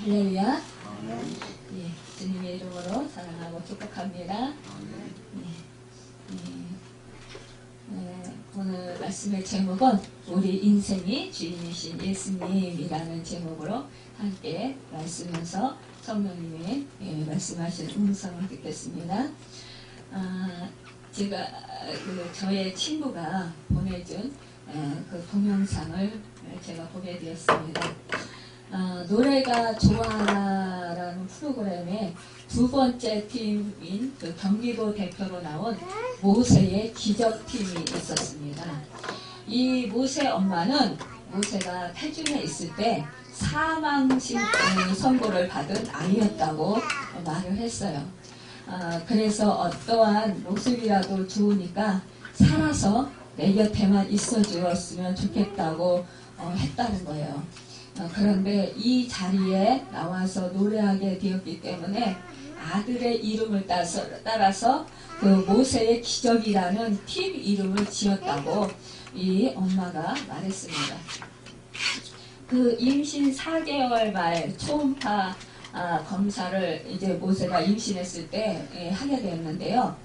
할렐루야. 예, 주님의 이름으로 사랑하고 축복합니다. 오늘 말씀의 제목은 우리 인생이 주인이신 예수님이라는 제목으로 함께 말씀에서 성령님의 말씀하신 음성을 듣겠습니다. 제가 저의 친구가 보내준 그 동영상을 제가 보게 되었습니다. 노래가 좋아라는 프로그램의 두 번째 팀인 그 경기도 대표로 나온 모세의 기적팀이 있었습니다. 이 모세 엄마는 모세가 태중에 있을 때 사망신 선고를 받은 아이였다고 말을 했어요. 그래서 어떠한 모습이라도 좋으니까 살아서 내 곁에만 있어 주었으면 좋겠다고 했다는 거예요. 그런데 이 자리에 나와서 노래하게 되었기 때문에 아들의 이름을 따라서 그 모세의 기적이라는 팀 이름을 지었다고 이 엄마가 말했습니다. 그 임신 4개월 말 초음파 검사를 이제 모세가 임신했을 때 하게 되었는데요.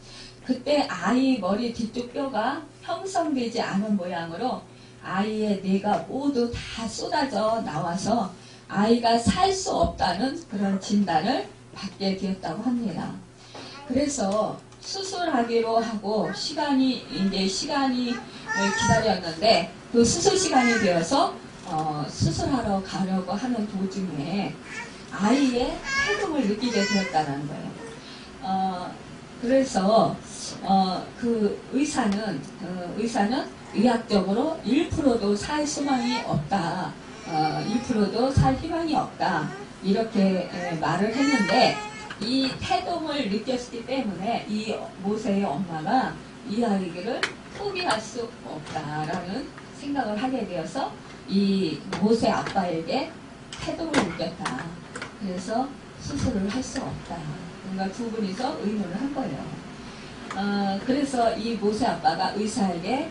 그때 아이 머리 뒤쪽 뼈가 형성되지 않은 모양으로 아이의 뇌가 모두 다 쏟아져 나와서 아이가 살 수 없다는 그런 진단을 받게 되었다고 합니다. 그래서 수술하기로 하고 시간이 기다렸는데 그 수술 시간이 되어서 수술하러 가려고 하는 도중에 아이의 태동을 느끼게 되었다는 거예요. 그래서 그 의사는 의학적으로 1%도 살 소망이 없다. 1%도 살 희망이 없다. 이렇게 말을 했는데 이 태동을 느꼈기 때문에 이 모세의 엄마가 이 아이를 포기할 수 없다라는 생각을 하게 되어서 이 모세 아빠에게 태동을 느꼈다. 그래서 수술을 할 수 없다. 뭔가 두 분이서 의논을 한 거예요. 그래서 이 모세 아빠가 의사에게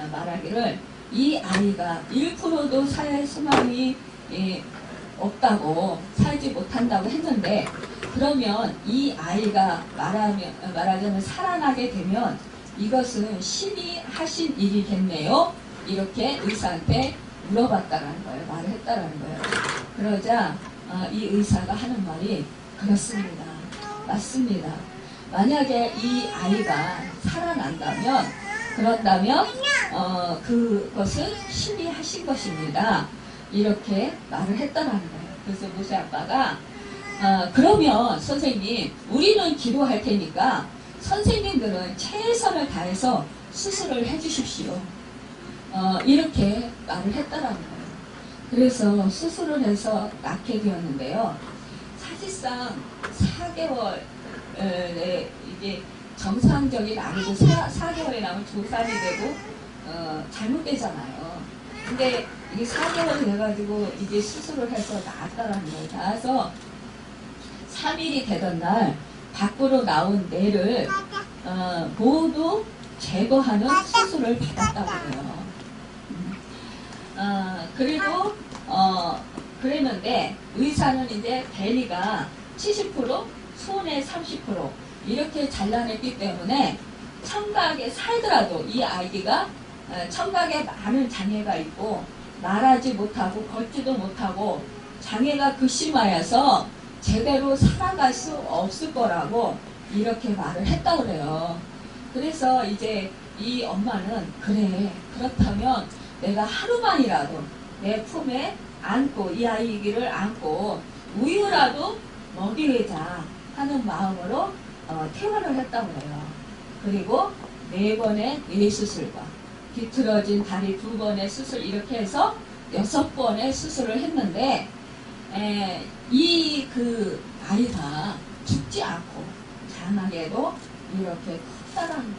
말하기를 이 아이가 1%도 살 소망이 없다고 살지 못한다고 했는데 그러면 이 아이가 말하자면 살아나게 되면 이것은 신이 하신 일이겠네요. 이렇게 의사한테 물어봤다라는 거예요. 말을 했다라는 거예요. 그러자 이 의사가 하는 말이 그렇습니다. 맞습니다. 만약에 이 아이가 그런다면 그것은 신이 하신 것입니다. 이렇게 말을 했다라는 거예요. 그래서 모세 아빠가 그러면 선생님 우리는 기도할 테니까 선생님들은 최선을 다해서 수술을 해주십시오. 이렇게 말을 했다라는 거예요. 그래서 수술을 해서 낳게 되었는데요. 사실상 4개월에 이게 정상적인 아니고 4개월에 나면 조산이 되고 잘못되잖아요. 근데 이게 4개월이 돼가지고 이게 수술을 해서 나았다라는 거예요. 나와서 3일이 되던 날 밖으로 나온 뇌를 모두 제거하는 수술을 받았다고 해요. 그리고 그랬는데 의사는 이제 대리가 70% 손에 30% 이렇게 잘라냈기 때문에 청각에 살더라도 이 아이가 청각에 많은 장애가 있고 말하지 못하고 걷지도 못하고 장애가 극심하여서 제대로 살아갈 수 없을 거라고 이렇게 말을 했다고 그래요. 그래서 이제 이 엄마는 그래 그렇다면 내가 하루만이라도 내 품에 안고 이 아이를 안고 우유라도 먹이자 하는 마음으로 퇴원을 했다고 해요. 그리고 4번의 뇌수술과 뒤틀어진 다리 2번의 수술 이렇게 해서 6번의 수술을 했는데 그 아이가 죽지 않고 장하게도 이렇게 컸다라는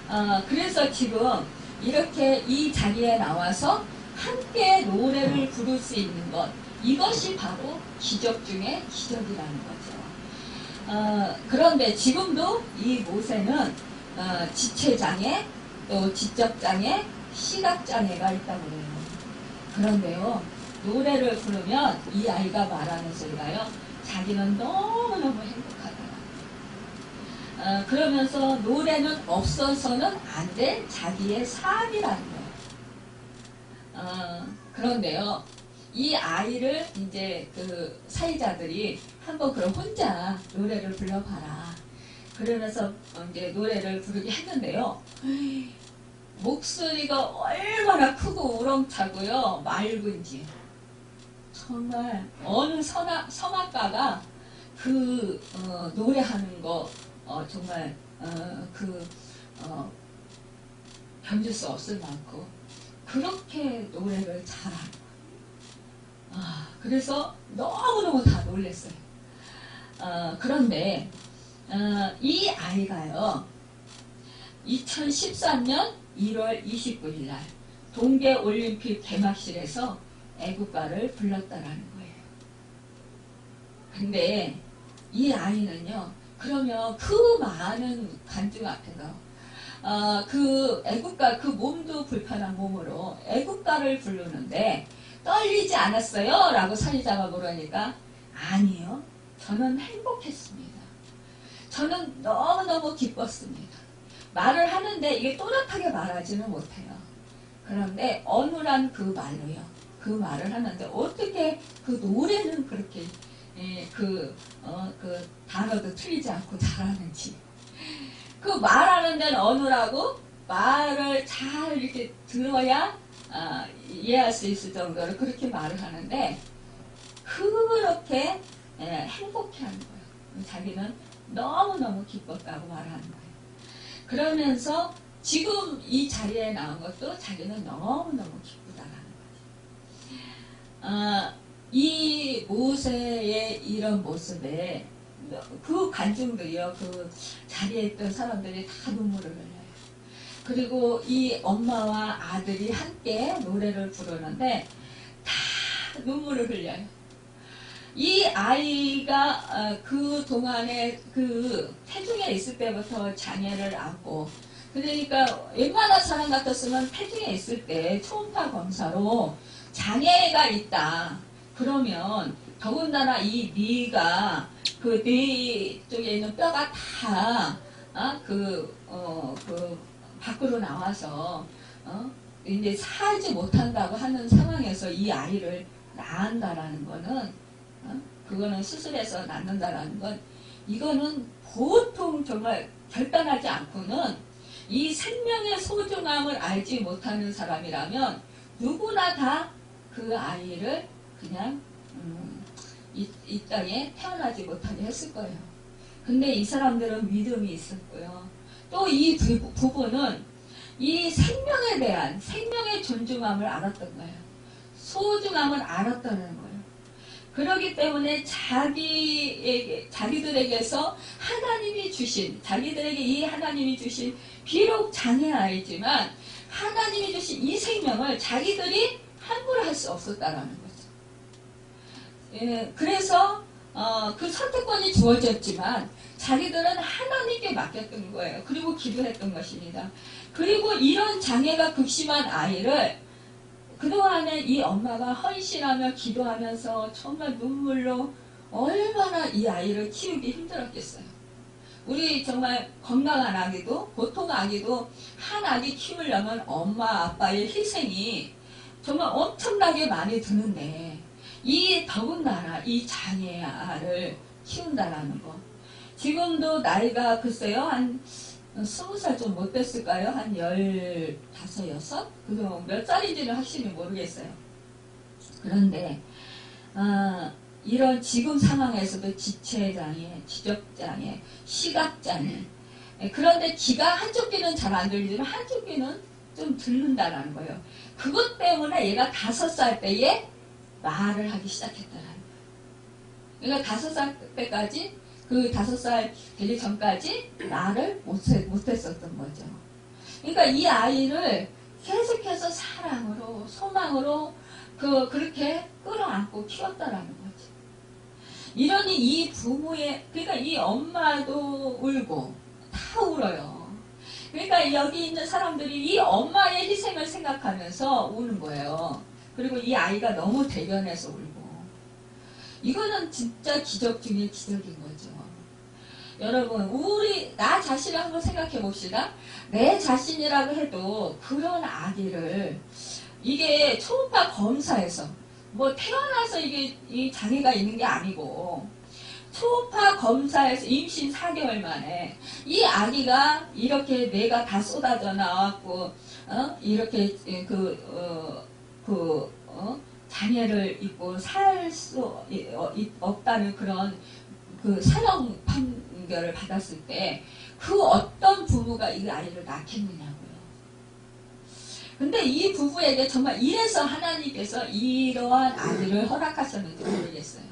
것이에요. 그래서 지금 이렇게 이 자리에 나와서 함께 노래를 부를 수 있는 것 이것이 바로 기적 중에 기적이라는 거죠. 그런데 지금도 이 모세는 지체장애, 또 지적장애, 시각장애가 있다고 해요. 그런데요, 노래를 부르면 이 아이가 말하는 소리가요. 자기는 너무너무 행복하다. 그러면서 노래는 없어서는 안 될 자기의 삶이라는 거예요. 그런데요. 이 아이를 이제 그 사회자들이 한번 그럼 혼자 노래를 불러봐라. 그러면서 이제 노래를 부르게 했는데요. 목소리가 얼마나 크고 우렁차고요. 맑은지. 정말 어느 성악가가 그 노래하는 거 정말 견딜 수 없을 만큼 그렇게 노래를 잘하는 거예요. 그래서 너무너무 다 놀랐어요. 그런데 이 아이가요 2013년 1월 29일 날 동계올림픽 개막식에서 애국가를 불렀다라는 거예요. 근데 이 아이는요, 그러면 그 많은 관중 앞에서 그 애국가, 그 몸도 불편한 몸으로 애국가를 부르는데 떨리지 않았어요? 라고 사회자가 물으니까 아니요. 저는 행복했습니다. 저는 너무너무 기뻤습니다. 말을 하는데 이게 또렷하게 말하지는 못해요. 그런데 어눌한 그 말로요. 그 말을 하는데 어떻게 그 노래는 그렇게 그 단어도 틀리지 않고 잘하는지. 그 말하는 데는 어눌하고 말을 잘 이렇게 들어야 이해할 수 있을 정도로 그렇게 말을 하는데 그렇게 행복해하는 거예요. 자기는 너무너무 기뻤다고 말하는 거예요. 그러면서 지금 이 자리에 나온 것도 자기는 너무너무 기쁘다라는 거죠. 이 모세의 이런 모습에 그 관중들이요, 그 자리에 있던 사람들이 다 눈물을 흘려요. 그리고 이 엄마와 아들이 함께 노래를 부르는데 다 눈물을 흘려요. 이 아이가 그 동안에 그 태중에 있을 때부터 장애를 안고, 그러니까 웬만한 사람 같았으면 태중에 있을 때 초음파 검사로 장애가 있다. 그러면 더군다나 이 뇌가 그 뇌 쪽에 있는 뼈가 다 밖으로 나와서 이제 살지 못한다고 하는 상황에서 이 아이를 낳는다라는 거는 그거는 수술해서 낳는다라는 건 이거는 보통 정말 결단하지 않고는 이 생명의 소중함을 알지 못하는 사람이라면 누구나 다 그 아이를 그냥 이 땅에 태어나지 못하게 했을 거예요. 근데 이 사람들은 믿음이 있었고요. 또 이 부부는 이 생명에 대한 생명의 존중함을 알았던 거예요. 소중함을 알았다는 거예요. 그렇기 때문에 자기들에게서 하나님이 주신, 자기들에게 이 하나님이 주신 비록 장애아이지만 하나님이 주신 이 생명을 자기들이 함부로 할 수 없었다라는 거죠. 그래서 그 선택권이 주어졌지만 자기들은 하나님께 맡겼던 거예요. 그리고 기도했던 것입니다. 그리고 이런 장애가 극심한 아이를 그동안에 이 엄마가 헌신하며 기도하면서 정말 눈물로 얼마나 이 아이를 키우기 힘들었겠어요. 우리 정말 건강한 아기도, 보통 아기도 한 아기 키우려면 엄마 아빠의 희생이 정말 엄청나게 많이 드는데 이 더군다나 이 장애아를 키운다라는 거. 지금도 나이가 글쎄요 한 20살 좀 못 됐을까요? 한 15, 6? 그거 몇 살인지는 확실히 모르겠어요. 그런데 이런 지금 상황에서도 지체장애, 지적장애, 시각장애, 그런데 귀가 한쪽 귀는 잘 안 들리지만 한쪽 귀는 좀 듣는다라는 거예요. 그것 때문에 얘가 5살 때에 말을 하기 시작했다라는 거예요. 그러니까 5살 때까지, 그 5살 되기 전까지 말을 못했었던 거죠. 그러니까 이 아이를 계속해서 사랑으로, 소망으로 그렇게 끌어안고 키웠다라는 거죠. 이러니 이 부모의, 그러니까 이 엄마도 울고 다 울어요. 그러니까 여기 있는 사람들이 이 엄마의 희생을 생각하면서 우는 거예요. 그리고 이 아이가 너무 대견해서 울고. 이거는 진짜 기적 중에 기적인 거죠. 여러분, 나 자신을 한번 생각해 봅시다. 내 자신이라고 해도 그런 아기를, 이게 초음파 검사에서, 뭐 태어나서 이게 이 장애가 있는 게 아니고, 초음파 검사에서 임신 4개월 만에 이 아기가 이렇게 뇌가 다 쏟아져 나왔고, 이렇게 장애를 입고 살 수 없다는 그런 그 사형 판결을 받았을 때 그 어떤 부부가 이 아이를 낳겠느냐고요. 근데 이 부부에게 정말 이래서 하나님께서 이러한 아기를 허락하셨는지 모르겠어요.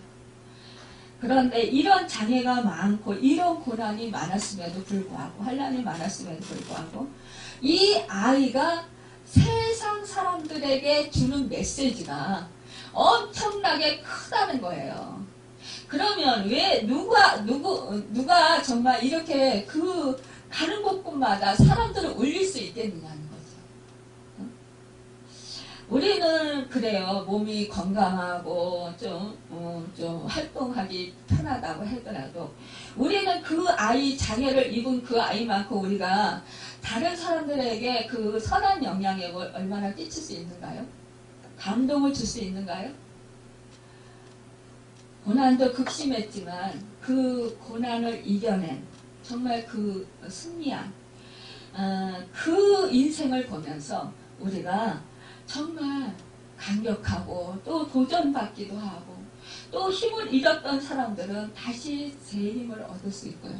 그런데 이런 장애가 많고 이런 고난이 많았음에도 불구하고, 환난이 많았음에도 불구하고 이 아이가 세상 사람들에게 주는 메시지가 엄청나게 크다는 거예요. 그러면 왜 누가 정말 이렇게 그 가는 곳곳마다 사람들을 울릴 수 있겠느냐는 거죠. 우리는 그래요. 몸이 건강하고 좀 활동하기 편하다고 하더라도 우리는 그 아이, 장애를 입은 그 아이만큼 우리가 다른 사람들에게 그 선한 영향력을 얼마나 끼칠 수 있는가요? 감동을 줄 수 있는가요? 고난도 극심했지만 그 고난을 이겨낸 정말 그 승리한 그 인생을 보면서 우리가 정말 감격하고 또 도전받기도 하고, 또 힘을 잃었던 사람들은 다시 새 힘을 얻을 수 있고요.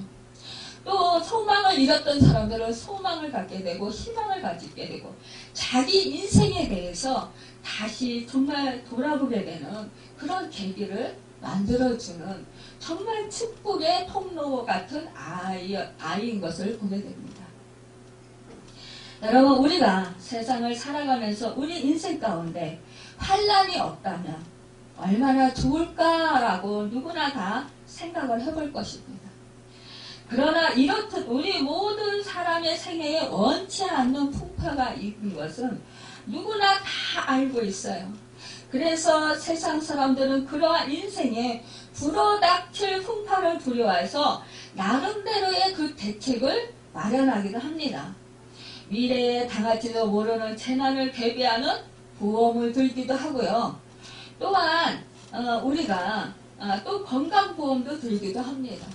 또 소망을 잃었던 사람들은 소망을 갖게 되고 희망을 가지게 되고 자기 인생에 대해서 다시 정말 돌아보게 되는 그런 계기를 만들어주는 정말 축복의 통로 같은 아이인 것을 보게 됩니다. 여러분, 우리가 세상을 살아가면서 우리 인생 가운데 환난이 없다면 얼마나 좋을까라고 누구나 다 생각을 해볼 것입니다. 그러나 이렇듯 우리 모든 사람의 생애에 원치 않는 풍파가 있는 것은 누구나 다 알고 있어요. 그래서 세상 사람들은 그러한 인생에 불어닥칠 풍파를 두려워해서 나름대로의 그 대책을 마련하기도 합니다. 미래에 당할지도 모르는 재난을 대비하는 보험을 들기도 하고요. 또한 우리가 또 건강보험도 들기도 합니다.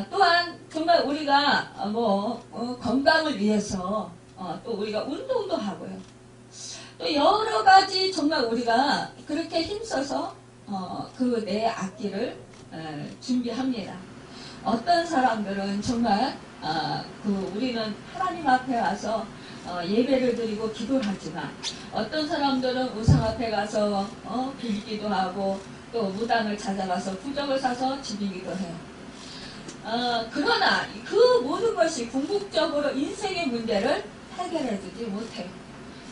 또한 정말 우리가 건강을 위해서 또 우리가 운동도 하고요. 또 여러 가지 정말 우리가 그렇게 힘써서 그 내 앞길을 준비합니다. 어떤 사람들은 정말 우리는 하나님 앞에 와서 예배를 드리고 기도를 하지만, 어떤 사람들은 우상 앞에 가서 빌기도 하고 또 무당을 찾아가서 부적을 사서 지니기도 해요. 그러나 그 모든 것이 궁극적으로 인생의 문제를 해결해주지 못해요.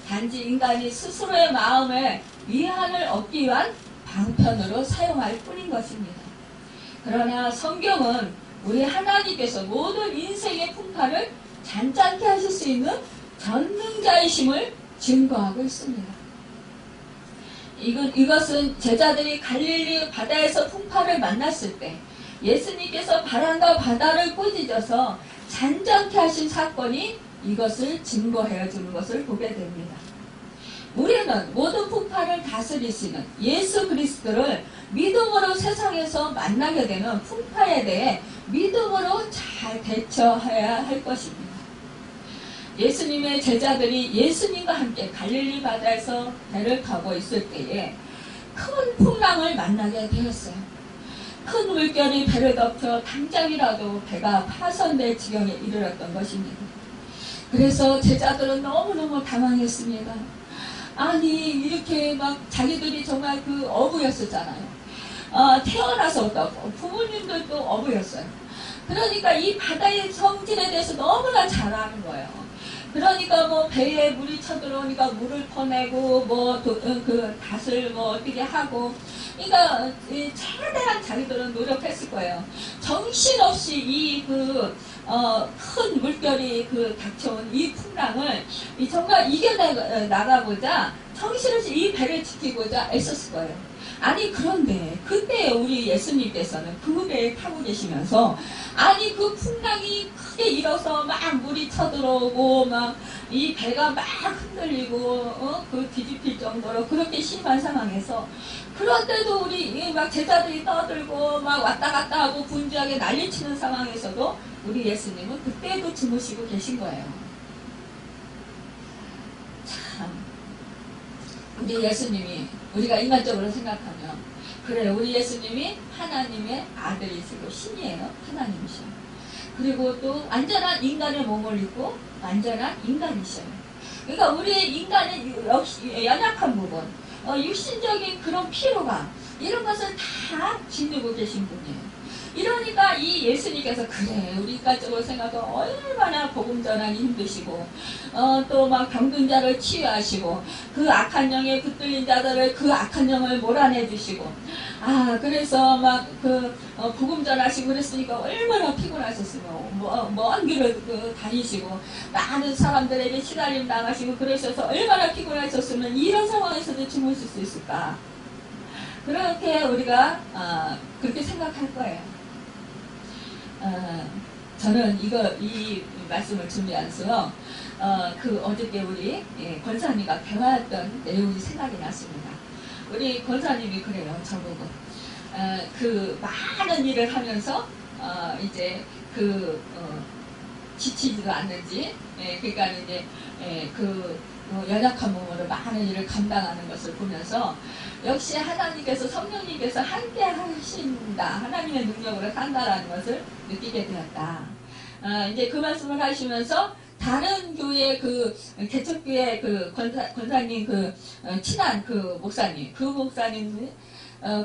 단지 인간이 스스로의 마음에 위안을 얻기 위한 방편으로 사용할 뿐인 것입니다. 그러나 성경은 우리 하나님께서 모든 인생의 풍파를 잔잔케 하실 수 있는 전능자이심을 증거하고 있습니다. 이것은 제자들이 갈릴리 바다에서 풍파를 만났을 때 예수님께서 바람과 바다를 꾸짖어서 잔잔케 하신 사건이 이것을 증거해 주는 것을 보게 됩니다. 우리는 모든 풍파를 다스리시는 예수 그리스도를 믿음으로 세상에서 만나게 되는 풍파에 대해 믿음으로 잘 대처해야 할 것입니다. 예수님의 제자들이 예수님과 함께 갈릴리 바다에서 배를 타고 있을 때에 큰 풍랑을 만나게 되었어요. 큰 물결이 배를 덮쳐 당장이라도 배가 파손될 지경에 이르렀던 것입니다. 그래서 제자들은 너무너무 당황했습니다. 아니, 이렇게 막 자기들이 정말 그 어부였었잖아요. 태어나서부터 부모님들도 어부였어요. 그러니까 이 바다의 성질에 대해서 너무나 잘 아는 거예요. 그러니까 뭐 배에 물이 쳐들어오니까 물을 퍼내고 그 닷을 어떻게 하고, 그러니까 최대한 자기들은 노력했을 거예요. 정신없이 이 큰 물결이 닥쳐온 이 풍랑을 정말 이겨나가고자 정신없이 이 배를 지키고자 애썼을 거예요. 아니 그런데 그때 우리 예수님께서는 그 배에 타고 계시면서 아니 그 풍랑이 크게 일어서 막 물이 쳐들어오고 막 이 배가 막 흔들리고 그 뒤집힐 정도로 그렇게 심한 상황에서 그런데도 우리 막 제자들이 떠들고 막 왔다 갔다 하고 분주하게 난리치는 상황에서도 우리 예수님은 그때도 주무시고 계신 거예요. 참 우리 예수님이 우리가 인간적으로 생각하면 그래 우리 예수님이 하나님의 아들이시고 신이에요. 하나님이셔요. 그리고 또 완전한 인간의 몸을 입고 완전한 인간이셔요. 그러니까 우리의 인간의 역시 연약한 부분 육신적인 그런 피로감 이런 것을 다 지니고 계신 분이에요. 이러니까 이 예수님께서 그래 우리 인간적으로 생각하면 얼마나 복음 전하기 힘드시고 또 막 병든 자를 치유하시고 그 악한 영에 붙들린 자들을 그 악한 영을 몰아내 주시고 그래서 막 그 복음 전하시고 그랬으니까 얼마나 피곤하셨으면 먼 길을 다니시고 많은 사람들에게 시달림 당하시고 그러셔서 얼마나 피곤하셨으면 이런 상황에서도 주무실 수 있을까? 그렇게 우리가 그렇게 생각할 거예요. 저는 이 말씀을 준비해서 어저께 우리 권사님과 대화했던 내용이 생각이 났습니다. 우리 권사님이 그래요, 저보고. 그 많은 일을 하면서 이제 지치지도 않는지, 그러니까 이제 연약한 몸으로 많은 일을 감당하는 것을 보면서 역시 하나님께서 성령님께서 함께 하신다. 하나님의 능력으로 산다라는 것을 느끼게 되었다. 이제 그 말씀을 하시면서 다른 교회 개척교회 권사님 친한 목사님이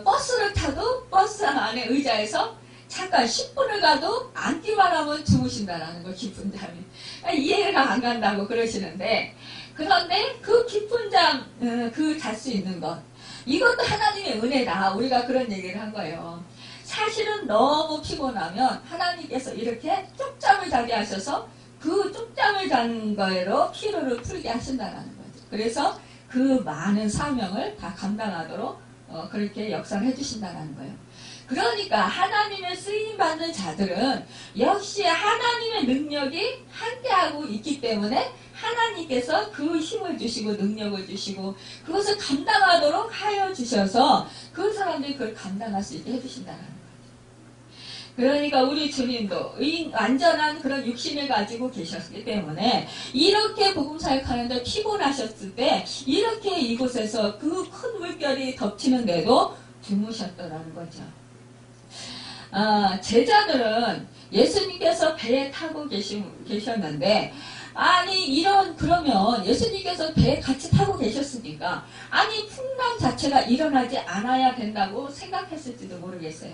버스를 타도 버스 안에 의자에서 잠깐 10분을 가도 앉기만 하면 주무신다라는 거 깊은 잠이 이해가 안 간다고 그러시는데 그런데 그 깊은 잠 잘 수 있는 것 이것도 하나님의 은혜다. 우리가 그런 얘기를 한 거예요. 사실은 너무 피곤하면 하나님께서 이렇게 쪽잠을 자게 하셔서 그 쪽잠을 자는 거로 피로를 풀게 하신다는 거죠. 그래서 그 많은 사명을 다 감당하도록 그렇게 역사를 해주신다는 거예요. 그러니까 하나님의 쓰임받는 자들은 역시 하나님의 능력이 함께하고 있기 때문에 하나님께서 그 힘을 주시고 능력을 주시고 그것을 감당하도록 하여 주셔서 그 사람들이 그걸 감당할 수 있게 해주신다는 거예요. 그러니까 우리 주님도 완전한 그런 육신을 가지고 계셨기 때문에 이렇게 복음 사역하는데 피곤하셨을 때 이렇게 이곳에서 그 큰 물결이 덮치는데도 주무셨더라는 거죠. 제자들은 예수님께서 배에 타고 계셨는데 그러면 예수님께서 배에 같이 타고 계셨으니까 풍랑 자체가 일어나지 않아야 된다고 생각했을지도 모르겠어요.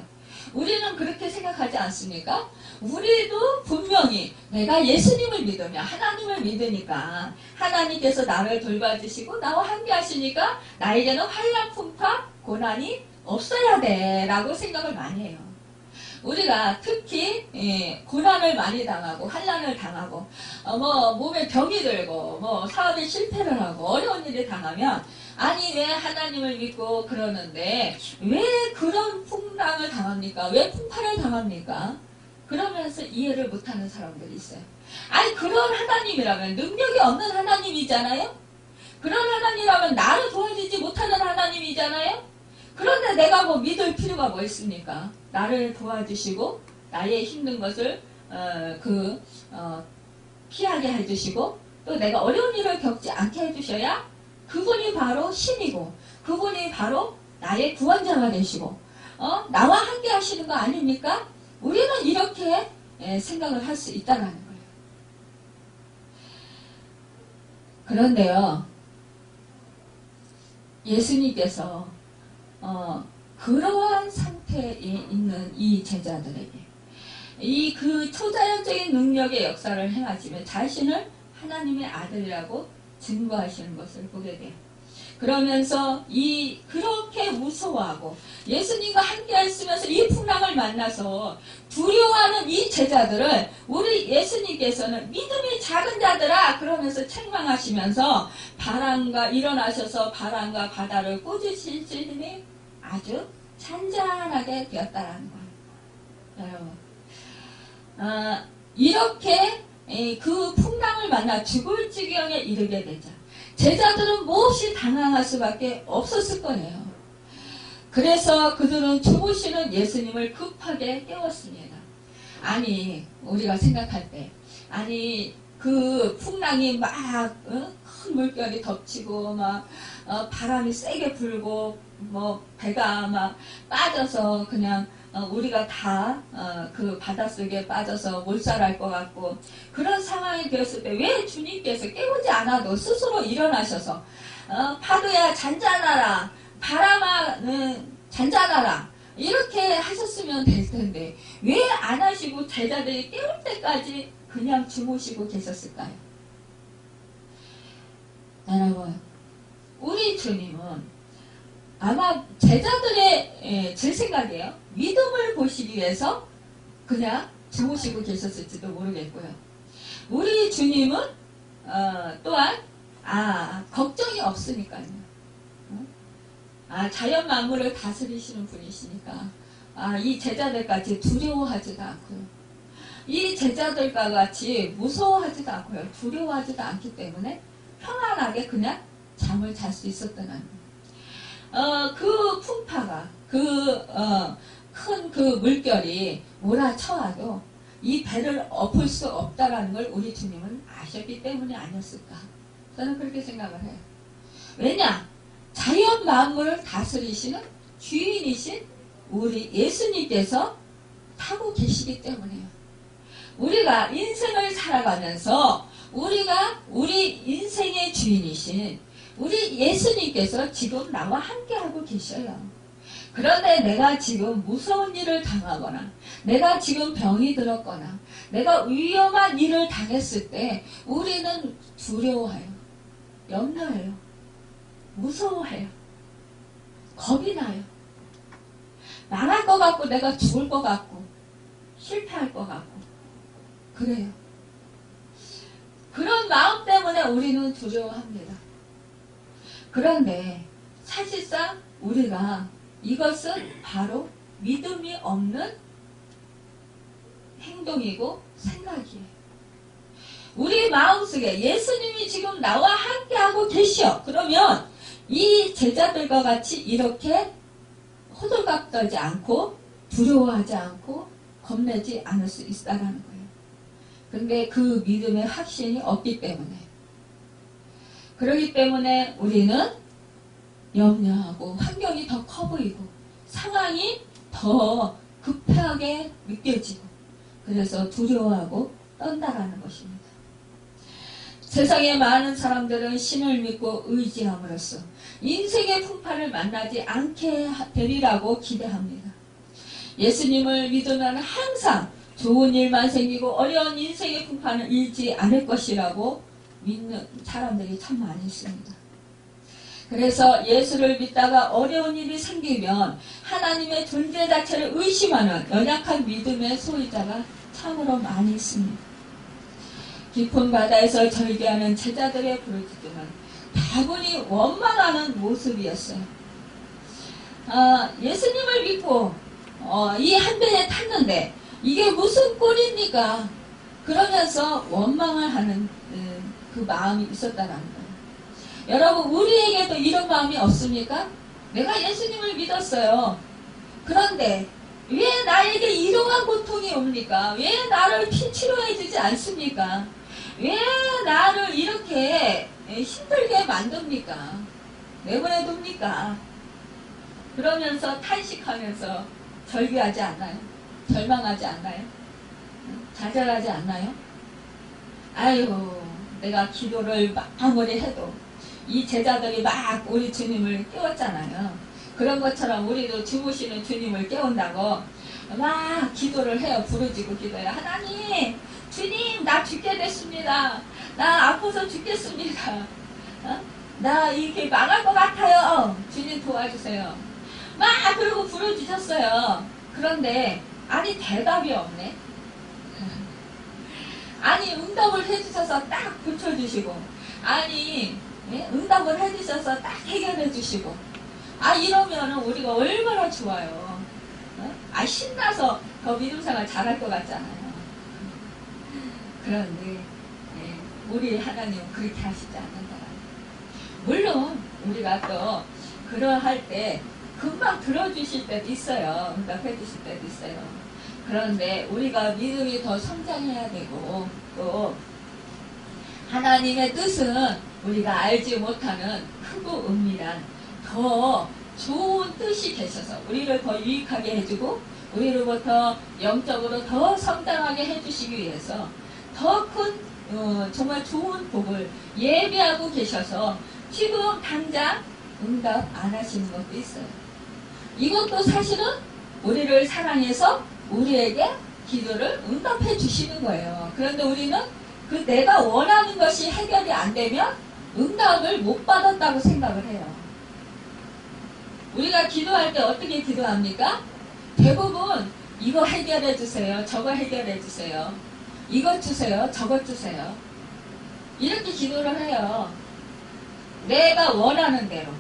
우리는 그렇게 생각하지 않습니까? 우리도 분명히 내가 예수님을 믿으며 하나님을 믿으니까 하나님께서 나를 돌봐주시고 나와 함께 하시니까 나에게는 환난 풍파 고난이 없어야 돼 라고 생각을 많이 해요. 우리가 특히 고난을 많이 당하고 환난을 당하고 몸에 병이 들고 사업에 실패를 하고 어려운 일을 당하면 왜 하나님을 믿고 그러는데 왜 그런 풍랑을 당합니까? 왜 풍파를 당합니까? 그러면서 이해를 못하는 사람들이 있어요. 그런 하나님이라면 능력이 없는 하나님이잖아요? 그런 하나님이라면 나를 도와주지 못하는 하나님이잖아요? 그런데 내가 믿을 필요가 뭐 있습니까? 나를 도와주시고 나의 힘든 것을 피하게 해주시고 또 내가 어려운 일을 겪지 않게 해주셔야 그분이 바로 신이고 그분이 바로 나의 구원자가 되시고 나와 함께 하시는 거 아닙니까? 우리는 이렇게 생각을 할 수 있다는 거예요. 그런데요, 예수님께서 그러한 상태에 있는 이 제자들에게 그 초자연적인 능력의 역사를 행하시며 자신을 하나님의 아들이라고 증거하시는 것을 보게 돼요. 그러면서 그렇게 무서워하고 예수님과 함께 있으면서 이 풍랑을 만나서 두려워하는 이 제자들을 우리 예수님께서는 믿음이 작은 자들아 그러면서 책망하시면서 바람과 일어나셔서 바람과 바다를 꾸짖으실 힘이 아주 잔잔하게 되었다라는 거예요. 여러분, 이렇게 그 풍랑을 만나 죽을 지경에 이르게 되자 제자들은 몹시 당황할 수밖에 없었을 거예요. 그래서 그들은 주무시는 예수님을 급하게 깨웠습니다. 아니 우리가 생각할 때 아니 그 풍랑이 막 큰 물결이 덮치고 막 바람이 세게 불고 뭐 배가 막 빠져서 그냥 우리가 다 그 바닷속에 빠져서 몰살할 것 같고 그런 상황이 되었을 때 왜 주님께서 깨우지 않아도 스스로 일어나셔서 파도야 잔잔하라 바람아 잔잔하라 이렇게 하셨으면 될 텐데 왜 안 하시고 제자들이 깨울 때까지 그냥 주무시고 계셨을까요? 여러분 우리 주님은 아마 제자들의 제 생각이에요. 믿음을 보시기 위해서 그냥 주무시고 계셨을지도 모르겠고요. 우리 주님은 또한 걱정이 없으니까요. 자연 만물을 다스리시는 분이시니까 이 제자들까지 두려워하지도 않고요. 이 제자들과 같이 무서워하지도 않고요. 두려워하지도 않기 때문에 편안하게 그냥 잠을 잘 수 있었다는 그 풍파가 큰 그 물결이 몰아쳐와도 이 배를 엎을 수 없다라는 걸 우리 주님은 아셨기 때문이 아니었을까 저는 그렇게 생각을 해요. 왜냐? 자연 만물을 다스리시는 주인이신 우리 예수님께서 타고 계시기 때문에요. 우리가 인생을 살아가면서 우리가 우리 인생의 주인이신 우리 예수님께서 지금 나와 함께하고 계셔요. 그런데 내가 지금 무서운 일을 당하거나 내가 지금 병이 들었거나 내가 위험한 일을 당했을 때 우리는 두려워해요. 염려해요. 무서워해요. 겁이 나요. 망할 것 같고 내가 죽을 것 같고 실패할 것 같고 그래요. 그런 마음 때문에 우리는 두려워합니다. 그런데 사실상 우리가 이것은 바로 믿음이 없는 행동이고 생각이에요. 우리 마음속에 예수님이 지금 나와 함께하고 계시오. 그러면 이 제자들과 같이 이렇게 호들갑 떨지 않고 두려워하지 않고 겁내지 않을 수 있다는 거예요. 근데 그 믿음의 확신이 없기 때문에 그렇기 때문에 우리는 염려하고 환경이 더 커 보이고 상황이 더 급하게 느껴지고 그래서 두려워하고 떤다라는 것입니다. 세상에 많은 사람들은 신을 믿고 의지함으로써 인생의 풍파를 만나지 않게 되리라고 기대합니다. 예수님을 믿으면 항상 좋은 일만 생기고 어려운 인생의 풍파는 일지 않을 것이라고 믿는 사람들이 참 많이 있습니다. 그래서 예수를 믿다가 어려운 일이 생기면 하나님의 존재 자체를 의심하는 연약한 믿음의 소유자가 참으로 많이 있습니다. 깊은 바다에서 절규하는 제자들의 부르짖음은 다분히 원망하는 모습이었어요. 예수님을 믿고 이 한 배에 탔는데 이게 무슨 꼴입니까? 그러면서 원망을 하는 그 마음이 있었다는 거예요. 여러분 우리에게도 이런 마음이 없습니까? 내가 예수님을 믿었어요. 그런데 왜 나에게 이러한 고통이 옵니까? 왜 나를 치료해 주지 않습니까? 왜 나를 이렇게 힘들게 만듭니까? 내보내둡니까? 그러면서 탄식하면서 절규하지 않나요? 절망하지 않나요? 좌절하지 않나요? 아이고 내가 기도를 아무리 해도 이 제자들이 막 우리 주님을 깨웠잖아요. 그런 것처럼 우리도 주무시는 주님을 깨운다고 막 기도를 해요. 부르짖고 기도해요. 하나님 주님 나 죽게 됐습니다. 나 아파서 죽겠습니다. 나 이렇게 망할 것 같아요. 주님 도와주세요. 막 그러고 불어주셨어요. 그런데 아니 대답이 없네. 아니 응답을 해주셔서 딱 고쳐주시고, 아니 응답을 해주셔서 딱 해결해주시고, 이러면은 우리가 얼마나 좋아요. 신나서 더 믿음생활 잘할 것 같잖아요. 그런데 우리 하나님은 그렇게 하시지 않는다. 물론 우리가 또 그러할 때 금방 들어주실 때도 있어요. 응답해 주실 때도 있어요. 그런데 우리가 믿음이 더 성장해야 되고, 또 하나님의 뜻은 우리가 알지 못하는 크고 은밀한 더 좋은 뜻이 계셔서 우리를 더 유익하게 해주고, 우리로부터 영적으로 더 성장하게 해주시기 위해서 더 큰 정말 좋은 복을 예비하고 계셔서 지금 당장 응답 안 하시는 것도 있어요. 이것도 사실은 우리를 사랑해서 우리에게 기도를 응답해 주시는 거예요. 그런데 우리는 그 내가 원하는 것이 해결이 안 되면 응답을 못 받았다고 생각을 해요. 우리가 기도할 때 어떻게 기도합니까? 대부분 이거 해결해 주세요. 저거 해결해 주세요. 이것 주세요. 저것 주세요. 이렇게 기도를 해요. 내가 원하는 대로.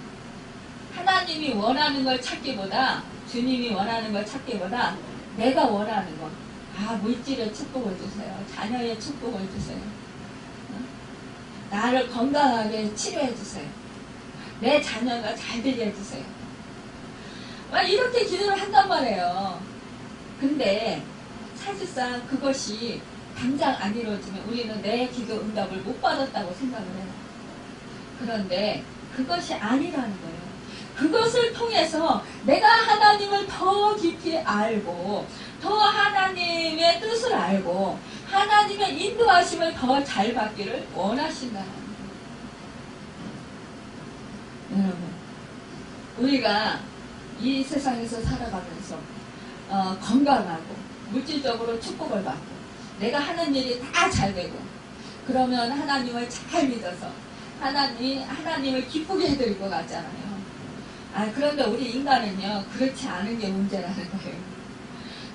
하나님이 원하는 걸 찾기보다, 주님이 원하는 걸 찾기보다 내가 원하는 것. 물질의 축복을 주세요. 자녀의 축복을 주세요. 나를 건강하게 치료해 주세요. 내 자녀가 잘 되게 해주세요. 이렇게 기도를 한단 말이에요. 근데 사실상 그것이 당장 안 이루어지면 우리는 내 기도 응답을 못 받았다고 생각을 해요. 그런데 그것이 아니라는 거예요. 그것을 통해서 내가 하나님을 더 깊이 알고, 더 하나님의 뜻을 알고, 하나님의 인도하심을 더 잘 받기를 원하신다는 거예요. 여러분, 우리가 이 세상에서 살아가면서 건강하고 물질적으로 축복을 받고 내가 하는 일이 다 잘 되고, 그러면 하나님을 잘 믿어서 하나님을 기쁘게 해드릴 것 같잖아요. 그런데 우리 인간은요, 그렇지 않은 게 문제라는 거예요.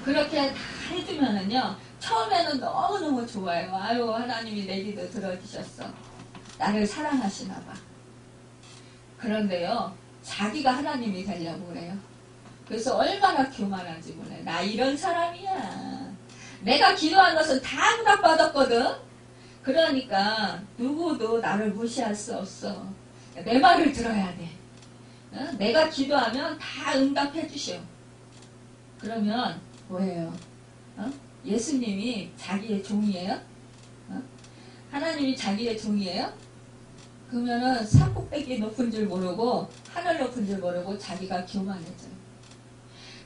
그렇게 다 해주면은요, 처음에는 너무너무 좋아요. 하나님이 내 기도 들어주셨어. 나를 사랑하시나 봐. 그런데요, 자기가 하나님이 되려고 그래요. 그래서 얼마나 교만한지 몰라요. 나 이런 사람이야. 내가 기도한 것은 다 응답받았거든. 그러니까 누구도 나를 무시할 수 없어. 내 말을 들어야 돼. 내가 기도하면 다 응답해 주셔. 그러면 뭐예요? 예수님이 자기의 종이에요? 하나님이 자기의 종이에요? 그러면은 산꼭대기 높은 줄 모르고 하늘 높은 줄 모르고 자기가 교만해져요.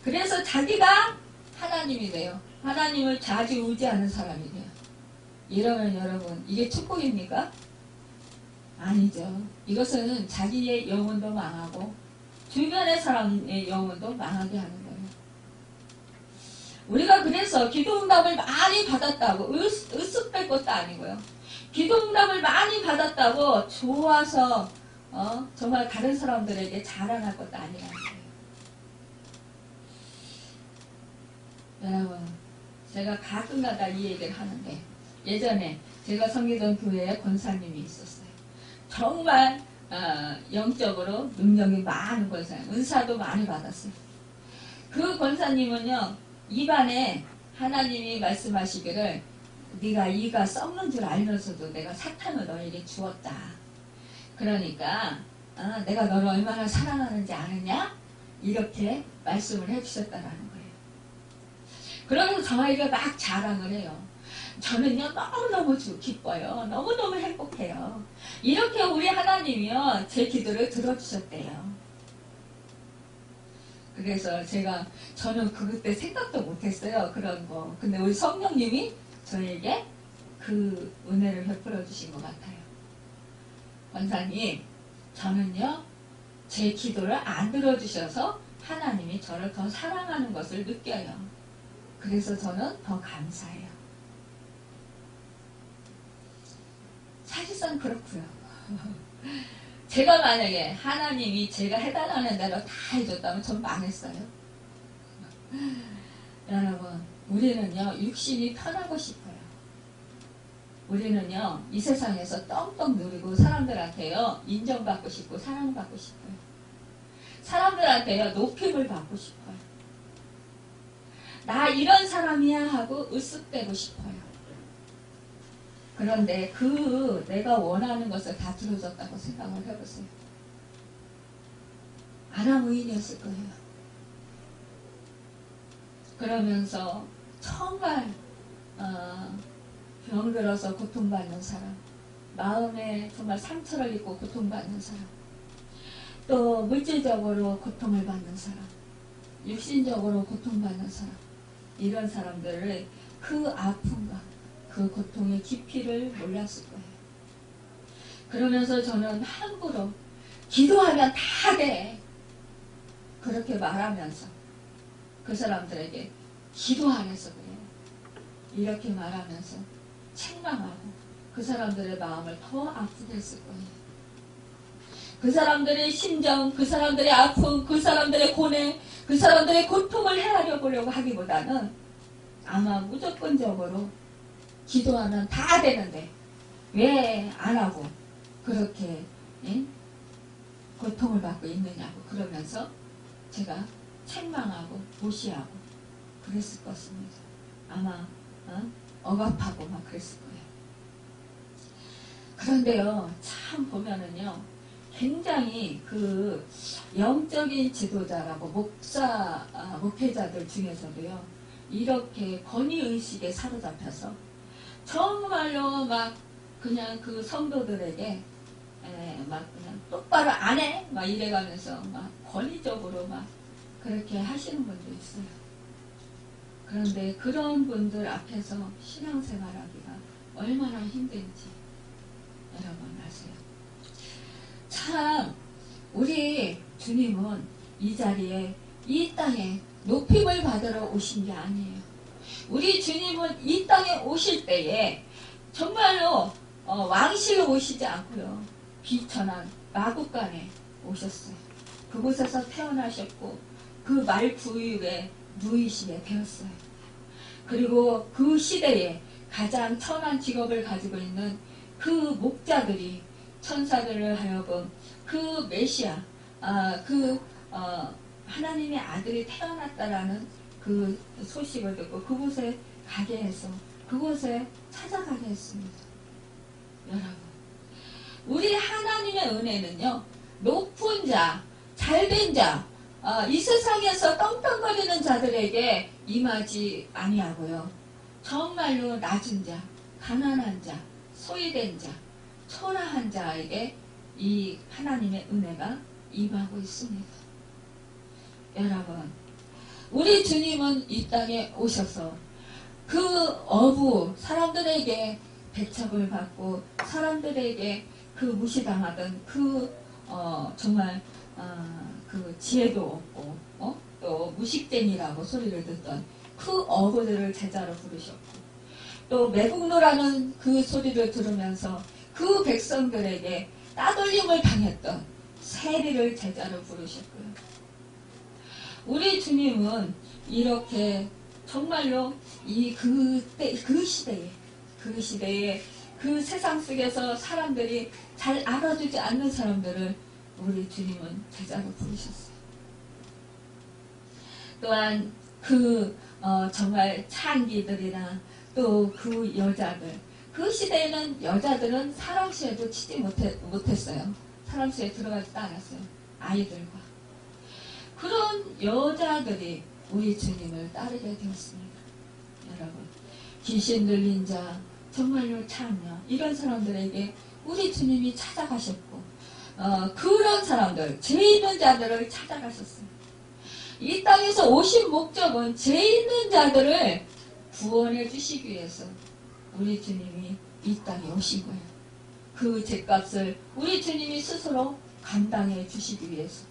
그래서 자기가 하나님이 돼요. 하나님을 자주 의지하는 사람이 돼요. 이러면 여러분, 이게 축복입니까? 아니죠. 이것은 자기의 영혼도 망하고 주변의 사람의 영혼도 망하게 하는 거예요. 우리가 그래서 기도응답을 많이 받았다고 으쓱될 것도 아니고요. 기도응답을 많이 받았다고 좋아서 정말 다른 사람들에게 자랑할 것도 아니라는 거예요. 여러분, 제가 가끔가다 이 얘기를 하는데, 예전에 제가 섬기던 교회에 권사님이 있었어요. 정말 영적으로 능력이 많은 권사님, 은사도 많이 받았어요. 그 권사님은요, 입안에 하나님이 말씀하시기를 네가 이가 썩는 줄 알면서도 내가 사탄을 너에게 주었다. 그러니까 내가 너를 얼마나 사랑하는지 아느냐? 이렇게 말씀을 해주셨다라는 거예요. 그러면서 저에게 막 자랑을 해요. 저는요, 너무너무 기뻐요. 너무너무 행복해요. 이렇게 우리 하나님이요, 제 기도를 들어주셨대요. 그래서 저는 그때 생각도 못했어요. 그런 거. 근데 우리 성령님이 저에게 그 은혜를 베풀어 주신 것 같아요. 권사님, 저는요, 제 기도를 안 들어주셔서 하나님이 저를 더 사랑하는 것을 느껴요. 그래서 저는 더 감사해요. 사실상 그렇고요. 제가 만약에 하나님이 제가 해달라는 대로 다 해줬다면 전 망했어요. 여러분, 우리는요, 육신이 편하고 싶어요. 우리는요, 이 세상에서 떵떵 누리고 사람들한테요, 인정받고 싶고 사랑받고 싶어요. 사람들한테요, 높임을 받고 싶어요. 나 이런 사람이야 하고 으쓱대고 싶어요. 그런데 내가 원하는 것을 다 들어줬다고 생각을 해보세요. 아나무인이었을 거예요. 그러면서 정말 병들어서 고통받는 사람, 마음에 정말 상처를 입고 고통받는 사람, 또 물질적으로 고통을 받는 사람, 육신적으로 고통받는 사람, 이런 사람들을 그 아픔과 그 고통의 깊이를 몰랐을 거예요. 그러면서 저는 함부로 기도하면 다 돼, 그렇게 말하면서 그 사람들에게 기도 안 해서 그래요, 이렇게 말하면서 책망하고 그 사람들의 마음을 더 아프게 했을 거예요. 그 사람들의 심정, 그 사람들의 아픔, 그 사람들의 고뇌, 그 사람들의 고통을 헤아려 보려고 하기보다는 아마 무조건적으로 기도하면 다 되는데 왜 안 하고 그렇게 고통을 받고 있느냐고 그러면서 제가 책망하고 무시하고 그랬을 것입니다. 아마 억압하고 막 그랬을 거예요. 그런데요, 참 보면은요, 굉장히 그 영적인 지도자라고 목회자들 중에서도요, 이렇게 권위의식에 사로잡혀서 정말로 막 그냥 그 성도들에게 막 그냥 똑바로 안 해? 막 이래가면서 막 권위적으로 막 그렇게 하시는 분도 있어요. 그런데 그런 분들 앞에서 신앙생활하기가 얼마나 힘든지 여러분 아세요? 참 우리 주님은 이 자리에 이 땅에 높임을 받으러 오신 게 아니에요. 우리 주님은 이 땅에 오실 때에 정말로 왕실로 오시지 않고요, 비천한 마국간에 오셨어요. 그곳에서 태어나셨고 그 말구유에 누이시게 되었어요. 그리고 그 시대에 가장 천한 직업을 가지고 있는 그 목자들이 천사들을 하여금 그 메시아, 하나님의 아들이 태어났다라는 그 소식을 듣고 그곳에 가게 해서 그곳에 찾아가게 했습니다. 여러분, 우리 하나님의 은혜는요, 높은 자, 잘된 자, 이 세상에서 떵떵거리는 자들에게 임하지 아니하고요, 정말로 낮은 자, 가난한 자, 소외된 자, 초라한 자에게 이 하나님의 은혜가 임하고 있습니다. 여러분, 우리 주님은 이 땅에 오셔서 그 사람들에게 배척을 받고 사람들에게 그 무시당하던 정말 그 지혜도 없고 또 무식쟁이라고 소리를 듣던 그 어부들을 제자로 부르셨고, 또 매국노라는 그 소리를 들으면서 그 백성들에게 따돌림을 당했던 세리를 제자로 부르셨고요. 우리 주님은 이렇게 정말로 그 시대에 그 세상 속에서 사람들이 잘 알아주지 않는 사람들을 우리 주님은 제자로 부르셨어요. 또한 정말 창기들이나 또 그 여자들, 그 시대에는 여자들은 사랑시에도 치지 못했어요. 사랑시에 들어가지도 않았어요. 아이들과. 그런 여자들이 우리 주님을 따르게 되었습니다. 여러분, 귀신 들린 자, 정말로 창녀, 이런 사람들에게 우리 주님이 찾아가셨고, 그런 사람들, 죄 있는 자들을 찾아가셨습니다. 이 땅에서 오신 목적은 죄 있는 자들을 구원해 주시기 위해서 우리 주님이 이 땅에 오신 거예요. 그 죄값을 우리 주님이 스스로 감당해 주시기 위해서,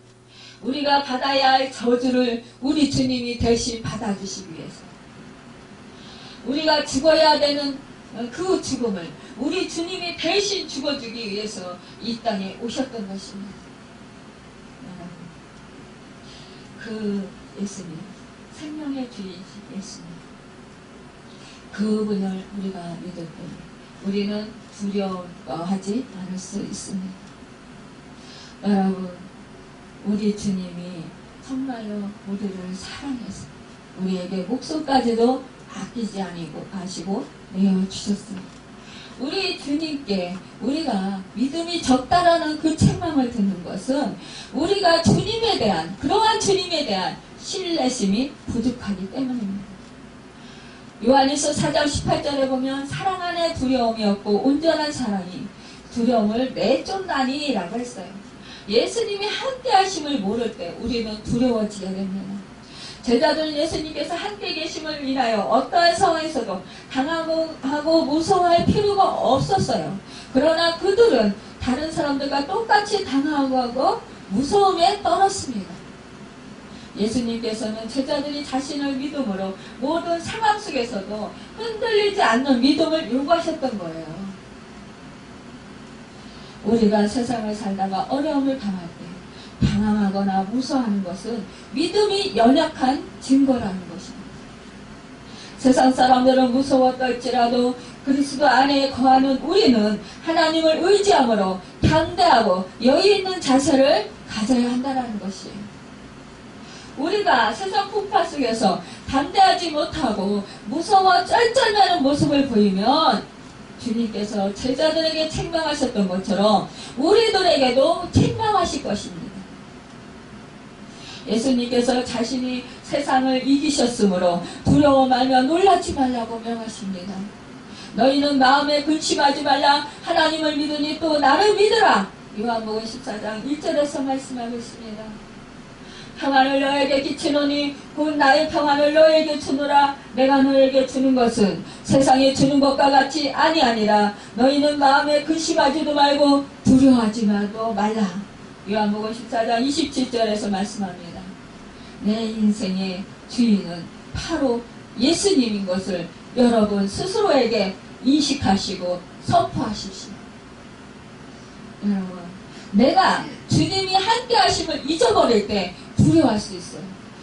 우리가 받아야 할 저주를 우리 주님이 대신 받아주시기 위해서, 우리가 죽어야 되는 그 죽음을 우리 주님이 대신 죽어주기 위해서 이 땅에 오셨던 것입니다. 그 예수님, 생명의 주이신 예수님, 그분을 우리가 믿을 때 우리는 두려워하지 않을 수 있습니다. 여러분, 우리 주님이 정말로 우리를 사랑해서 우리에게 목숨까지도 아끼지 아시고 내어주셨습니다. 우리 주님께 우리가 믿음이 적다라는 그 책망을 듣는 것은 우리가 주님에 대한, 그러한 주님에 대한 신뢰심이 부족하기 때문입니다. 요한일서 4장 18절에 보면 사랑 안에 두려움이 없고 온전한 사랑이 두려움을 내쫓나니 라고 했어요. 예수님이 함께 하심을 모를 때 우리는 두려워지게 됩니다. 제자들은 예수님께서 함께 계심을 인하여 어떠한 상황에서도 당하고 무서워할 필요가 없었어요. 그러나 그들은 다른 사람들과 똑같이 당하고 무서움에 떨었습니다. 예수님께서는 제자들이 자신을 믿음으로 모든 상황 속에서도 흔들리지 않는 믿음을 요구하셨던 거예요. 우리가 세상을 살다가 어려움을 당할 때 방황하거나 무서워하는 것은 믿음이 연약한 증거라는 것입니다. 세상 사람들은 무서워 떨지라도 그리스도 안에 거하는 우리는 하나님을 의지함으로 담대하고 여유 있는 자세를 가져야 한다는 것이에요. 우리가 세상 풍파 속에서 담대하지 못하고 무서워 쩔쩔매는 모습을 보이면 주님께서 제자들에게 책망하셨던 것처럼 우리들에게도 책망하실 것입니다. 예수님께서 자신이 세상을 이기셨으므로 두려워 말며 놀라지 말라고 명하십니다. 너희는 마음에 근심하지 말라. 하나님을 믿으니 또 나를 믿으라. 요한복음 14장 1절에서 말씀하고 있습니다. 평안을 너에게 끼치노니 곧 나의 평안을 너에게 주노라. 내가 너에게 주는 것은 세상에 주는 것과 같이 아니하니라. 너희는 마음에 근심하지도 말고 두려워하지도 말라. 요한복음 14장 27절에서 말씀합니다. 내 인생의 주인은 바로 예수님인 것을 여러분 스스로에게 인식하시고 선포하십시오. 여러분, 내가 주님이 함께 하심을 잊어버릴 때 두려워할 수 있어요.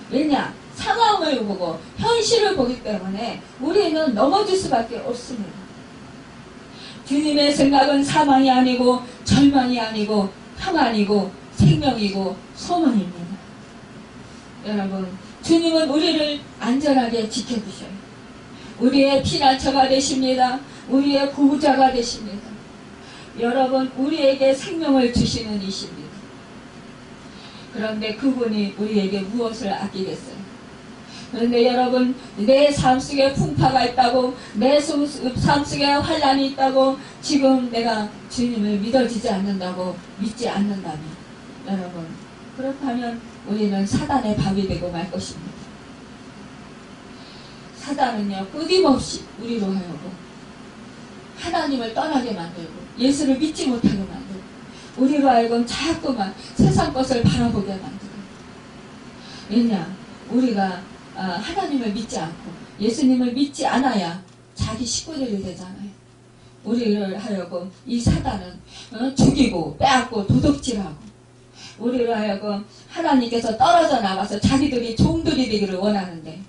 왜냐? 상황을 보고 현실을 보기 때문에 우리는 넘어질 수밖에 없습니다. 주님의 생각은 사망이 아니고 절망이 아니고 평안이고 생명이고 소망입니다. 여러분, 주님은 우리를 안전하게 지켜주셔요. 우리의 피난처가 되십니다. 우리의 구주자가 되십니다. 여러분, 우리에게 생명을 주시는 이십니다. 그런데 그분이 우리에게 무엇을 아끼겠어요? 그런데 여러분, 내 삶 속에 풍파가 있다고, 내 삶 속에 환란이 있다고, 지금 내가 주님을 믿어지지 않는다고, 믿지 않는다면, 여러분, 그렇다면 우리는 사단의 밥이 되고 말 것입니다. 사단은요, 끊임없이 우리로 하여금 하나님을 떠나게 만들고 예수를 믿지 못하게 만들고 우리로 하여금 자꾸만 세상 것을 바라보게 만들어요. 왜냐? 우리가 하나님을 믿지 않고 예수님을 믿지 않아야 자기 식구들이 되잖아요. 우리를 하여금 이 사단은 죽이고 빼앗고 도둑질하고 우리로 하여금 하나님께서 떨어져 나가서 자기들이 종들이 되기를 원하는데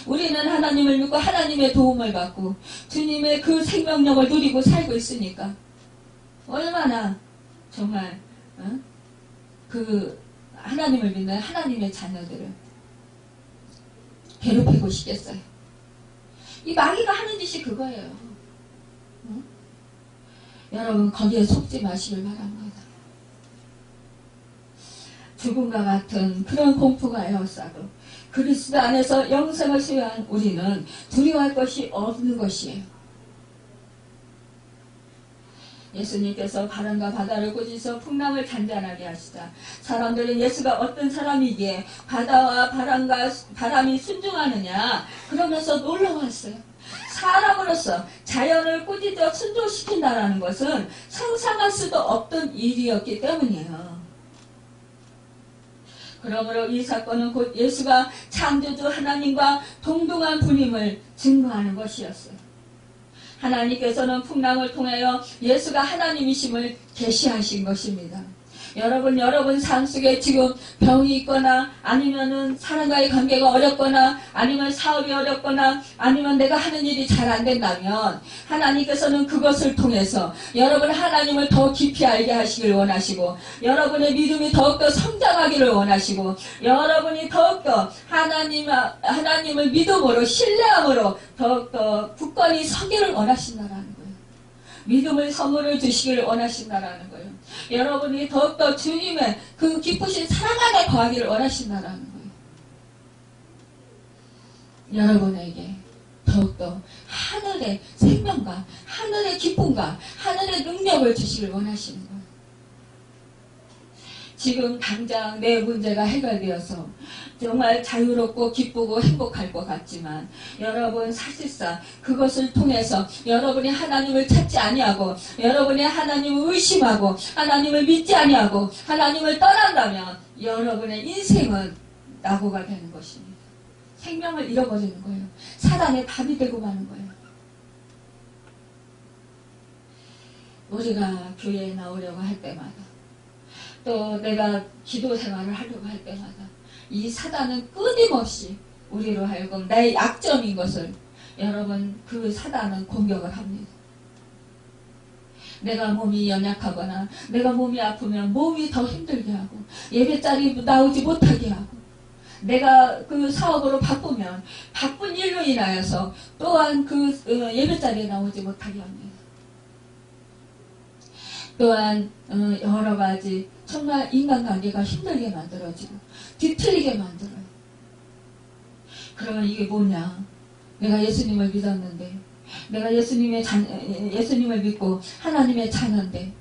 우리는 하나님을 믿고 하나님의 도움을 받고 주님의 그 생명력을 누리고 살고 있으니까 얼마나 정말 그 하나님을 믿는 하나님의 자녀들을 괴롭히고 싶겠어요. 이 마귀가 하는 짓이 그거예요. 여러분, 거기에 속지 마시길 바랍니다. 죽음과 같은 그런 공포가 에워싸고 그리스도 안에서 영생을 소유한 우리는 두려워할 것이 없는 것이에요. 예수님께서 바람과 바다를 꾸짖어 풍랑을 잔잔하게 하시자 사람들은 예수가 어떤 사람이기에 바다와 바람이 순종하느냐 그러면서 놀라웠어요. 사람으로서 자연을 꾸짖어 순종시킨다는 것은 상상할 수도 없던 일이었기 때문이에요. 그러므로 이 사건은 곧 예수가 창조주 하나님과 동등한 분임을 증거하는 것이었어요. 하나님께서는 풍랑을 통하여 예수가 하나님이심을 계시하신 것입니다. 여러분 삶 속에 지금 병이 있거나 아니면은 사람과의 관계가 어렵거나 아니면 사업이 어렵거나 아니면 내가 하는 일이 잘 안 된다면 하나님께서는 그것을 통해서 여러분 하나님을 더 깊이 알게 하시길 원하시고 여러분의 믿음이 더욱더 성장하기를 원하시고 여러분이 더욱더 하나님을 믿음으로 신뢰함으로 더욱더 굳건히 서기를 원하신다라는 거예요. 믿음을 선물을 주시기를 원하신다라는 거예요. 여러분이 더욱더 주님의 그 기쁘신 사랑 안에 거하기를 원하신다라는 거예요. 여러분에게 더욱더 하늘의 생명과 하늘의 기쁨과 하늘의 능력을 주시길 원하시는 거예요. 지금 당장 내 문제가 해결되어서 정말 자유롭고 기쁘고 행복할 것 같지만 여러분 사실상 그것을 통해서 여러분이 하나님을 찾지 아니하고 여러분이 하나님을 의심하고 하나님을 믿지 아니하고 하나님을 떠난다면 여러분의 인생은 낙오가 되는 것입니다. 생명을 잃어버리는 거예요. 사단의 밥이 되고 마는 거예요. 우리가 교회에 나오려고 할 때마다 또 내가 기도 생활을 하려고 할 때마다 이 사단은 끊임없이 우리로 하여금 나의 약점인 것을 여러분 그 사단은 공격을 합니다. 내가 몸이 연약하거나 내가 몸이 아프면 몸이 더 힘들게 하고 예배 자리 나오지 못하게 하고 내가 그 사업으로 바쁘면 바쁜 일로 인하여서 또한 그 예배 자리에 나오지 못하게 합니다. 또한 여러 가지 정말 인간관계가 힘들게 만들어지고 뒤틀리게 만들어요. 그러면 이게 뭐냐? 내가 예수님을 믿었는데 내가 예수님을 믿고 하나님의 자녀인데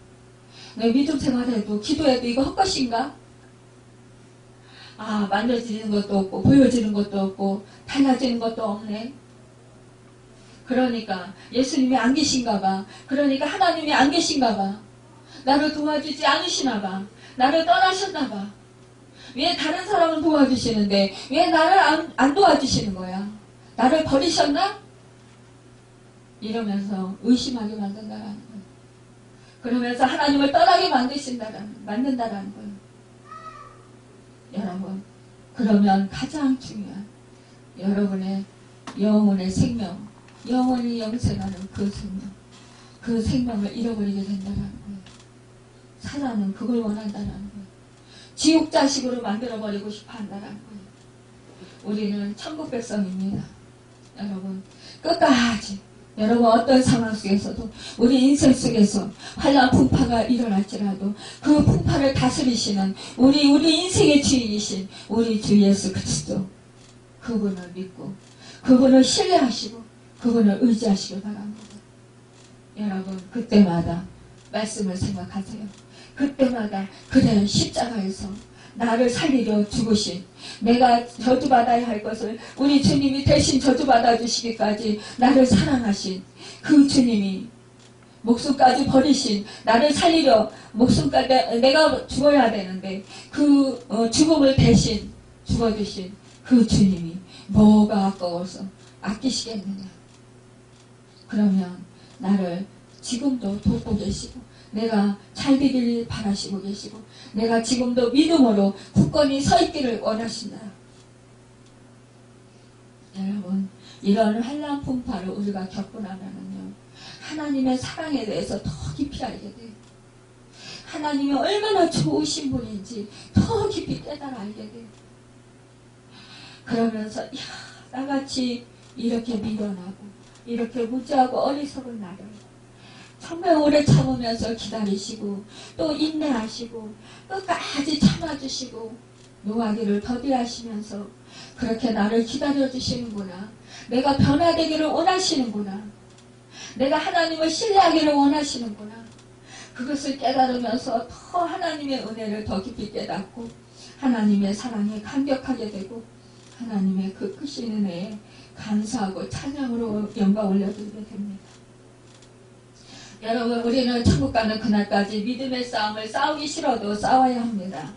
내가 믿음 생활해도 기도해도 이거 헛것인가? 아, 만져지는 것도 없고 보여지는 것도 없고 달라지는 것도 없네. 그러니까 예수님이 안 계신가 봐. 그러니까 하나님이 안 계신가 봐. 나를 도와주지 않으시나 봐. 나를 떠나셨나 봐. 왜 다른 사람은 도와주시는데 왜 나를 안 도와주시는 거야? 나를 버리셨나? 이러면서 의심하게 만든다라는 거예요. 그러면서 하나님을 떠나게 만든다라는 거예요. 여러분, 그러면 가장 중요한 여러분의 영혼의 생명, 영원히 영생하는 그 생명을 잃어버리게 된다라는 거예요. 사단은 그걸 원한다라는 거예요. 지옥 자식으로 만들어버리고 싶어 한다라는 거예요. 우리는 천국 백성입니다. 여러분, 끝까지 여러분 어떤 상황 속에서도 우리 인생 속에서 환난 풍파가 일어날지라도 그 풍파를 다스리시는 우리 인생의 주인이신 우리 주 예수 그리스도 그분을 믿고 그분을 신뢰하시고 그분을 의지하시길 바랍니다. 여러분 그때마다 말씀을 생각하세요. 그때마다 그래 십자가에서 나를 살리려 죽으신 내가 저주받아야 할 것을 우리 주님이 대신 저주받아 주시기까지 나를 사랑하신 그 주님이 목숨까지 버리신 나를 살리려 목숨까지 내가 죽어야 되는데 그 죽음을 대신 죽어주신 그 주님이 뭐가 아까워서 아끼시겠느냐. 그러면 나를 지금도 돕고 계시고 내가 잘 되길 바라시고 계시고 내가 지금도 믿음으로 굳건히 서 있기를 원하신다. 여러분 이런 환난 풍파를 우리가 겪고 나면은요 하나님의 사랑에 대해서 더 깊이 알게 돼요. 하나님이 얼마나 좋으신 분인지 더 깊이 깨달아 알게 돼요. 그러면서 나같이 이렇게 미련하고 이렇게 무지하고 어리석은 나를 정말 오래 참으면서 기다리시고 또 인내하시고 끝까지 참아주시고 노하기를 더디하시면서 그렇게 나를 기다려주시는구나. 내가 변화되기를 원하시는구나. 내가 하나님을 신뢰하기를 원하시는구나. 그것을 깨달으면서 더 하나님의 은혜를 더 깊이 깨닫고 하나님의 사랑에 감격하게 되고 하나님의 그 크신 은혜에 감사하고 찬양으로 영광 올려드리게 됩니다. 여러분 우리는 천국 가는 그날까지 믿음의 싸움을 싸우기 싫어도 싸워야 합니다.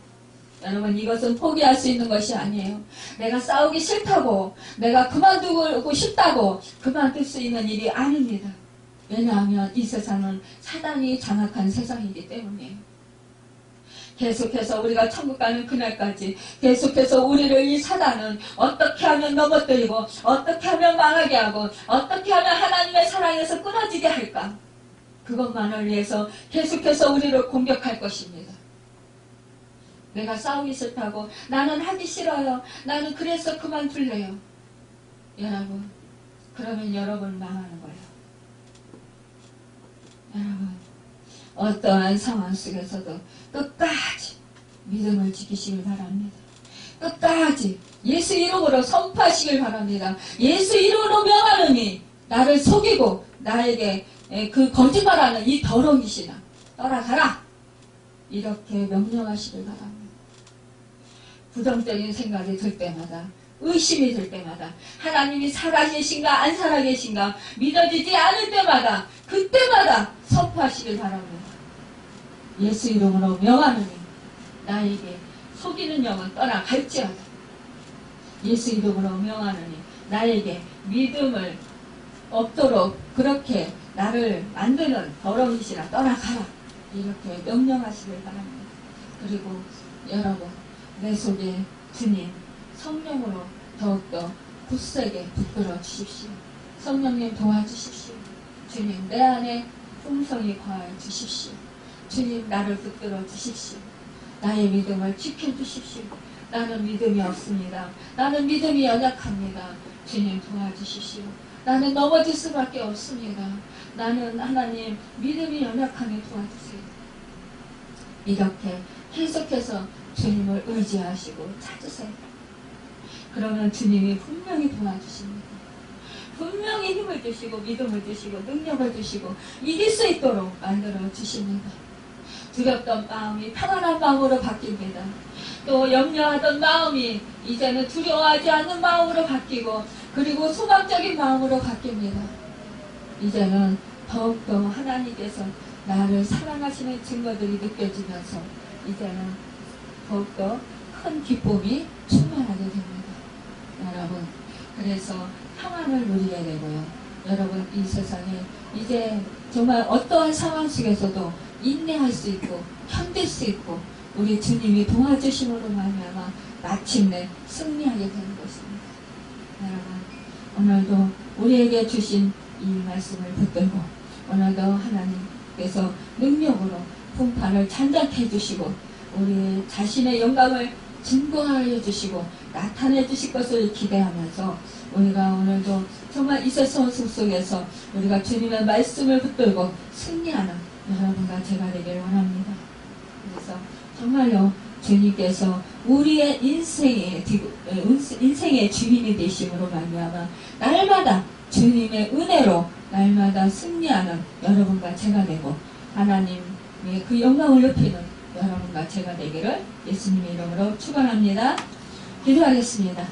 여러분 이것은 포기할 수 있는 것이 아니에요. 내가 싸우기 싫다고 내가 그만두고 싶다고 그만둘 수 있는 일이 아닙니다. 왜냐하면 이 세상은 사단이 장악한 세상이기 때문이에요. 계속해서 우리가 천국 가는 그날까지 계속해서 우리를 이 사단은 어떻게 하면 넘어뜨리고 어떻게 하면 망하게 하고 어떻게 하면 하나님의 사랑에서 끊어지게 할까, 그것만을 위해서 계속해서 우리를 공격할 것입니다. 내가 싸우기 싫다고, 나는 하기 싫어요, 나는 그래서 그만둘래요. 여러분, 그러면 여러분 망하는 거예요. 여러분, 어떠한 상황 속에서도 끝까지 믿음을 지키시길 바랍니다. 끝까지 예수 이름으로 선포하시길 바랍니다. 예수 이름으로 명하노니 나를 속이고 나에게 그 거짓말하는 이 더러운 귀신아 떠나가라, 이렇게 명령하시길 바랍니다. 부정적인 생각이 들 때마다, 의심이 들 때마다, 하나님이 살아계신가 안 살아계신가 믿어지지 않을 때마다, 그때마다 선포하시길 바랍니다. 예수 이름으로 명하노니 나에게 속이는 영은 떠나갈지어다. 예수 이름으로 명하노니 나에게 믿음을 없도록 그렇게 나를 만드는 더러운 짓이나 떠나가라, 이렇게 명령하시길 바랍니다. 그리고 여러분, 내 속에 주님 성령으로 더욱더 굳세게 붙들어 주십시오. 성령님 도와주십시오. 주님 내 안에 풍성히 거하여 주십시오. 주님 나를 붙들어 주십시오. 나의 믿음을 지켜주십시오. 나는 믿음이 없습니다. 나는 믿음이 연약합니다. 주님 도와주십시오. 나는 넘어질 수밖에 없습니다. 나는 하나님 믿음이 연약하게 도와주세요. 이렇게 계속해서 주님을 의지하시고 찾으세요. 그러면 주님이 분명히 도와주십니다. 분명히 힘을 주시고 믿음을 주시고 능력을 주시고 이길 수 있도록 만들어 주십니다. 두렵던 마음이 평안한 마음으로 바뀝니다. 또 염려하던 마음이 이제는 두려워하지 않는 마음으로 바뀌고, 그리고 소망적인 마음으로 바뀝니다. 이제는 더욱더 하나님께서 나를 사랑하시는 증거들이 느껴지면서 이제는 더욱더 큰 기쁨이 충만하게 됩니다. 여러분, 그래서 평안을 누리게 되고요. 여러분, 이 세상에 이제 정말 어떠한 상황 속에서도 인내할 수 있고 견딜 수 있고 우리 주님이 도와주심으로 말미암아 마침내 승리하게 되는 것입니다. 여러분, 오늘도 우리에게 주신 이 말씀을 붙들고 오늘도 하나님께서 능력으로 풍파를 잔잔케 해주시고 우리 자신의 영광을 증거하여 주시고 나타내 주실 것을 기대하면서 우리가 오늘도 정말 이 세상 속에서 우리가 주님의 말씀을 붙들고 승리하는 여러분과 제가 되길 원합니다. 그래서 정말로 주님께서 우리의 인생의 주인이 되심으로 말미암아 날마다 주님의 은혜로 날마다 승리하는 여러분과 제가 되고 하나님의 그 영광을 높이는 여러분과 제가 되기를 예수님의 이름으로 축원합니다. 기도하겠습니다.